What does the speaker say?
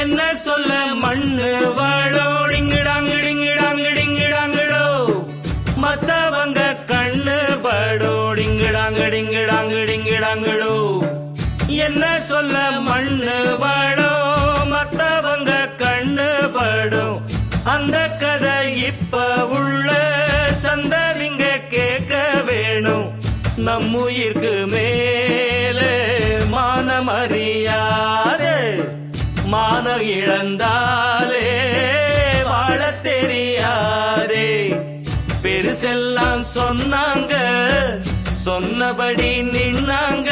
என்ன சொல்ல மண்ணு வாழோடிங்கிடாங்கிடிங்கிடாங்கிடிங்கிடாங்கிடோ மத்தவங்க கண்ணு படோடிங்கிடாங்கிடிங்கிடாங்கிடிங்கிடாங்கிடோ என்ன சொல்ல மண்ணு வாழோ மத்தவங்க கண்ணு படும் அந்த கதை இப்ப உள்ள சந்ததிங்க கேட்க வேணும் நம்முயிர்க்கு மேலே மானமறியாதே மானம் இழந்தாலே வாழ தெரியாதே பெருசெல்லாம் சொன்னாங்க சொன்னபடி நின்னாங்க